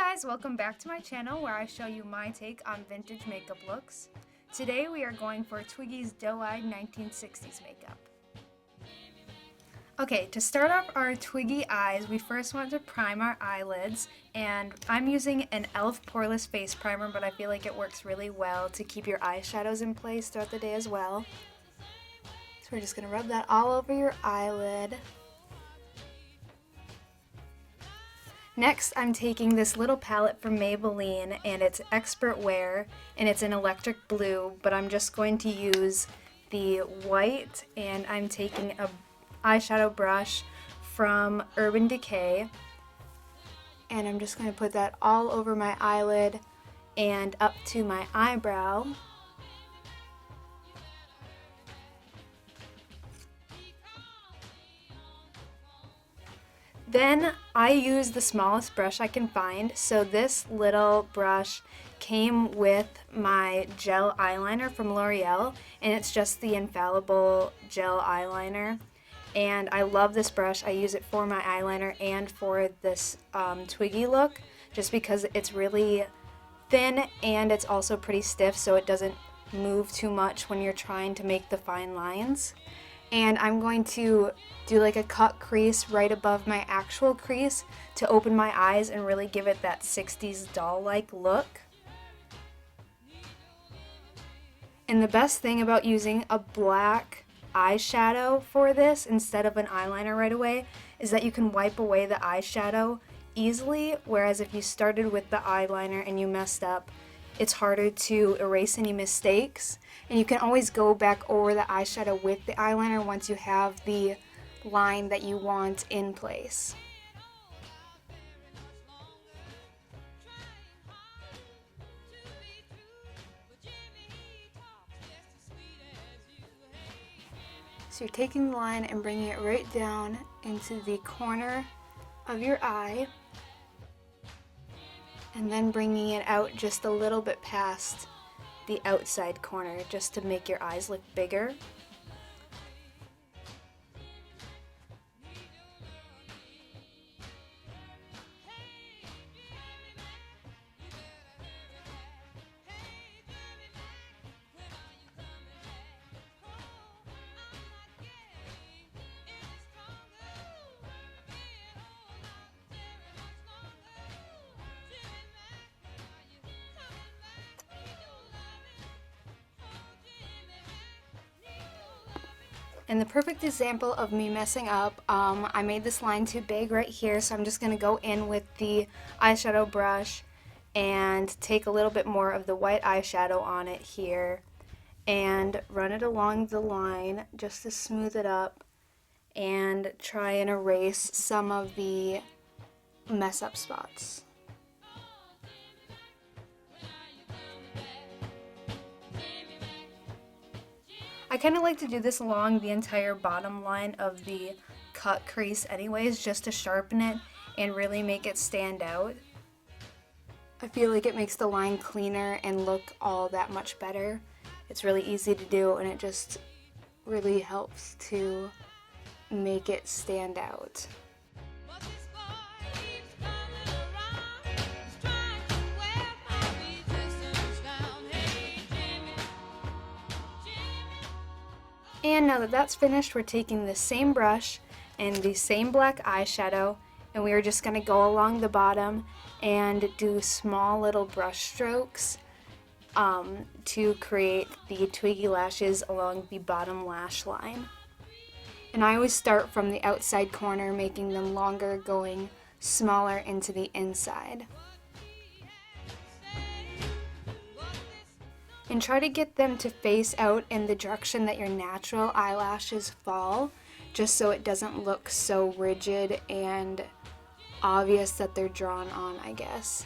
guys, welcome back to my channel where I show you my take on vintage makeup looks. Today we are going for Twiggy's Doe-Eyed 1960s makeup. Okay, to start off our Twiggy eyes, we first want to prime our eyelids, and I'm using an e.l.f. Poreless Face Primer, but I feel like it works really well to keep your eyeshadows in place throughout the day as well. So we're just going to rub that all over your eyelid. Next, I'm taking this little palette from Maybelline, and it's Expert Wear, and it's an electric blue, but I'm just going to use the white, and I'm taking a eyeshadow brush from Urban Decay, and I'm just going to put that all over my eyelid and up to my eyebrow. Then I use the smallest brush I can find, so this little brush came with my gel eyeliner from L'Oreal, and it's just the Infallible gel eyeliner. And I love this brush. I use it for my eyeliner and for this Twiggy look, just because it's really thin and it's also pretty stiff, so it doesn't move too much when you're trying to make the fine lines. And I'm going to do like a cut crease right above my actual crease to open my eyes and really give it that 60s doll-like look. And the best thing about using a black eyeshadow for this instead of an eyeliner right away is that you can wipe away the eyeshadow easily, whereas if you started with the eyeliner and you messed up, it's harder to erase any mistakes, and you can always go back over the eyeshadow with the eyeliner once you have the line that you want in place. So you're taking the line and bringing it right down into the corner of your eye, and then bringing it out just a little bit past the outside corner just to make your eyes look bigger. And the perfect example of me messing up, I made this line too big right here, so I'm just going to go in with the eyeshadow brush and take a little bit more of the white eyeshadow on it here and run it along the line just to smooth it up and try and erase some of the mess up spots. I kind of like to do this along the entire bottom line of the cut crease anyways, just to sharpen it and really make it stand out. I feel like it makes the line cleaner and look all that much better. It's really easy to do, and it just really helps to make it stand out. And now that that's finished, we're taking the same brush and the same black eyeshadow, and we are just going to go along the bottom and do small little brush strokes to create the Twiggy lashes along the bottom lash line. And I always start from the outside corner, making them longer, going smaller into the inside. And try to get them to face out in the direction that your natural eyelashes fall, just so it doesn't look so rigid and obvious that they're drawn on, I guess.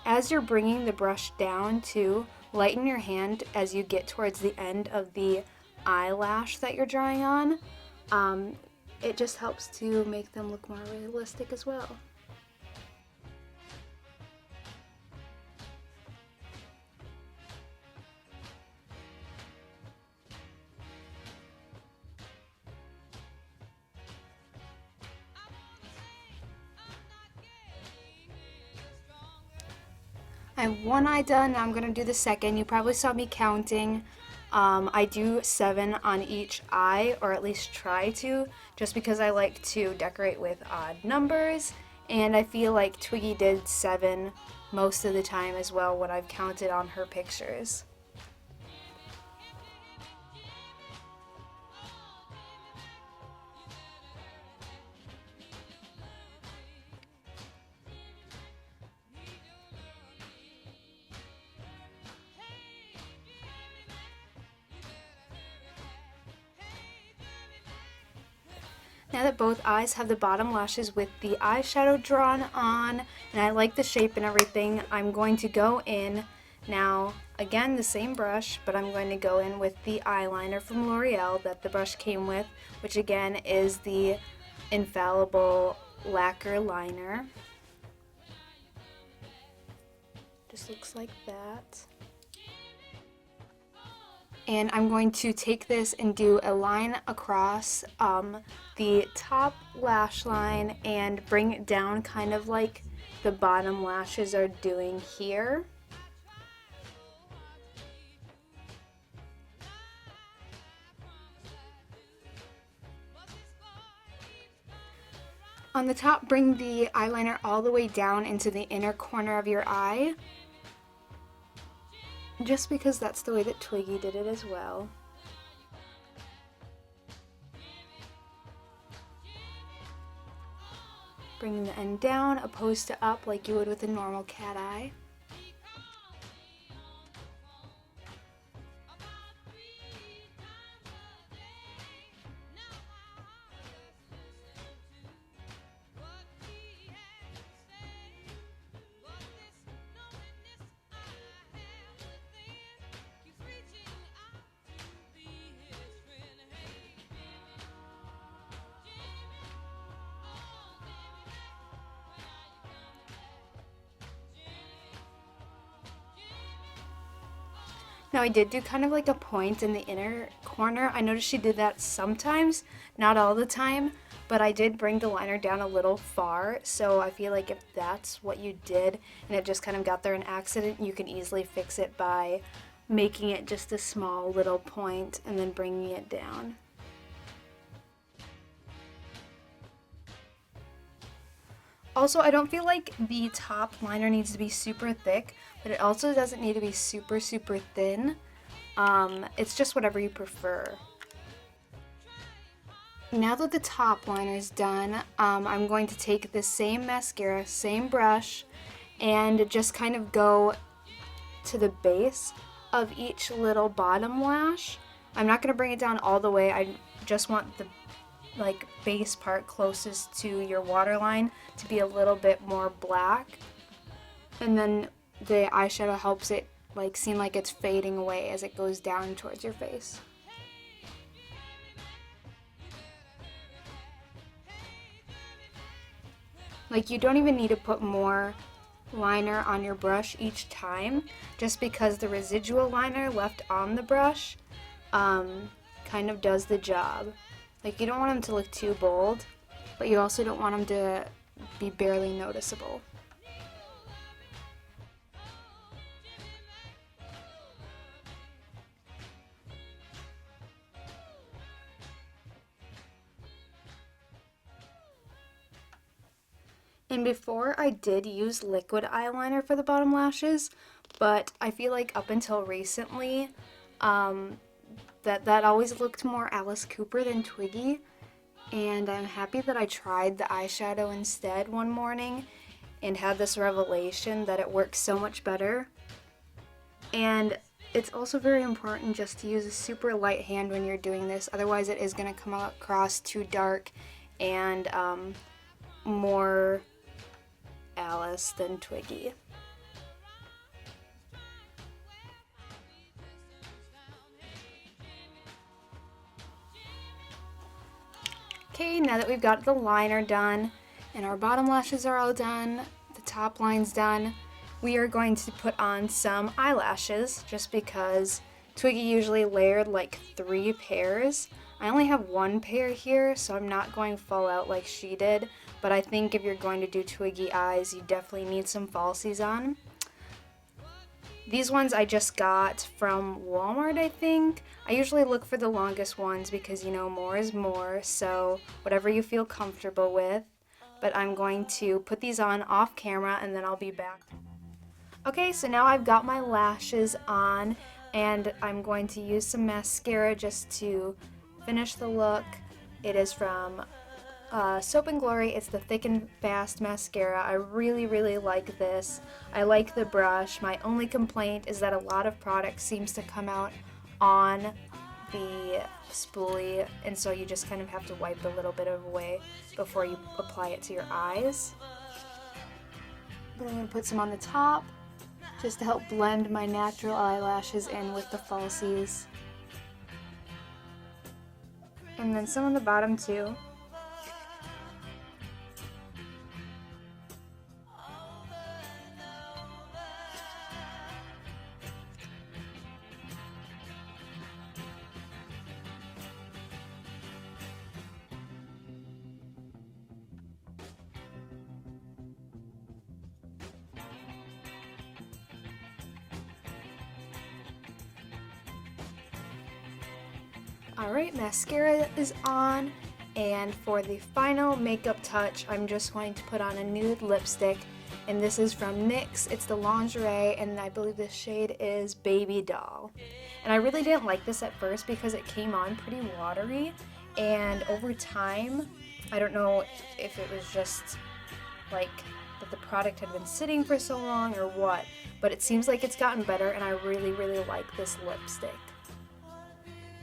As you're bringing the brush down too, lighten your hand as you get towards the end of the eyelash that you're drawing on. It just helps to make them look more realistic as well. I have one eye done, now I'm going to do the second. You probably saw me counting. I do 7 on each eye, or at least try to, just because I like to decorate with odd numbers, and I feel like Twiggy did 7 most of the time as well when I've counted on her pictures. Now that both eyes have the bottom lashes with the eyeshadow drawn on, and I like the shape and everything, I'm going to go in now, again the same brush, but I'm going to go in with the eyeliner from L'Oreal that the brush came with, which again is the Infallible Lacquer Liner. Just looks like that. And I'm going to take this and do a line across the top lash line and bring it down kind of like the bottom lashes are doing here. On the top, bring the eyeliner all the way down into the inner corner of your eye, just because that's the way that Twiggy did it as well. Bringing the end down opposed to up like you would with a normal cat eye. Now I did do kind of like a point in the inner corner. I noticed she did that sometimes, not all the time, but I did bring the liner down a little far, so I feel like if that's what you did and it just kind of got there in accident, you can easily fix it by making it just a small little point and then bringing it down. Also, I don't feel like the top liner needs to be super thick, but it also doesn't need to be super, super thin. It's just whatever you prefer. Now that the top liner is done, I'm going to take the same mascara, same brush, and just kind of go to the base of each little bottom lash. I'm not going to bring it down all the way. I just want the base part closest to your waterline to be a little bit more black, and then the eyeshadow helps it seem like it's fading away as it goes down towards your face. You don't even need to put more liner on your brush each time, just because the residual liner left on the brush kind of does the job. You don't want them to look too bold, but you also don't want them to be barely noticeable. And before I did use liquid eyeliner for the bottom lashes, but I feel like up until recently, that always looked more Alice Cooper than Twiggy, and I'm happy that I tried the eyeshadow instead one morning and had this revelation that it works so much better. And it's also very important just to use a super light hand when you're doing this, otherwise it is going to come across too dark and more Alice than Twiggy. Okay, now that we've got the liner done and our bottom lashes are all done, the top line's done, we are going to put on some eyelashes just because Twiggy usually layered 3 pairs. I only have 1 pair here, so I'm not going full out like she did, but I think if you're going to do Twiggy eyes, you definitely need some falsies on. These ones I just got from Walmart, I think. I usually look for the longest ones because, you know, more is more, so whatever you feel comfortable with. But I'm going to put these on off camera and then I'll be back. Okay, so now I've got my lashes on and I'm going to use some mascara just to finish the look. It is from Soap & Glory. It's the Thick and Fast mascara. I really, really like this. I like the brush. My only complaint is that a lot of product seems to come out on the spoolie, and so you just kind of have to wipe a little bit of away before you apply it to your eyes. But I'm going to put some on the top just to help blend my natural eyelashes in with the falsies. And then some on the bottom too. Alright, mascara is on, and for the final makeup touch, I'm just going to put on a nude lipstick, and this is from NYX. It's the Lingerie, and I believe the shade is Baby Doll. And I really didn't like this at first because it came on pretty watery, and over time, I don't know if it was just like that the product had been sitting for so long or what, but it seems like it's gotten better, and I really, really like this lipstick.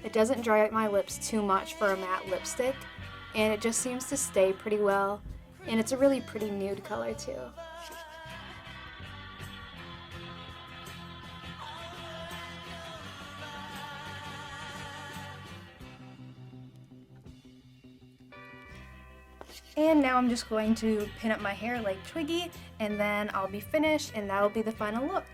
It doesn't dry out my lips too much for a matte lipstick, and it just seems to stay pretty well, and it's a really pretty nude color too. And now I'm just going to pin up my hair like Twiggy, and then I'll be finished, and that'll be the final look.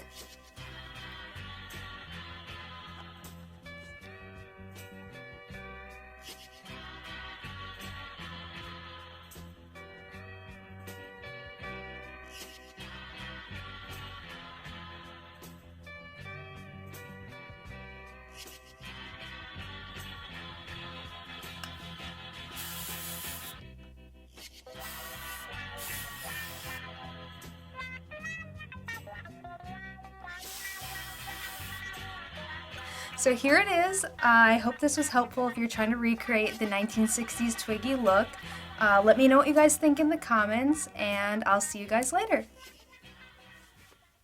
So here it is. I hope this was helpful if you're trying to recreate the 1960s Twiggy look. Let me know what you guys think in the comments, and I'll see you guys later.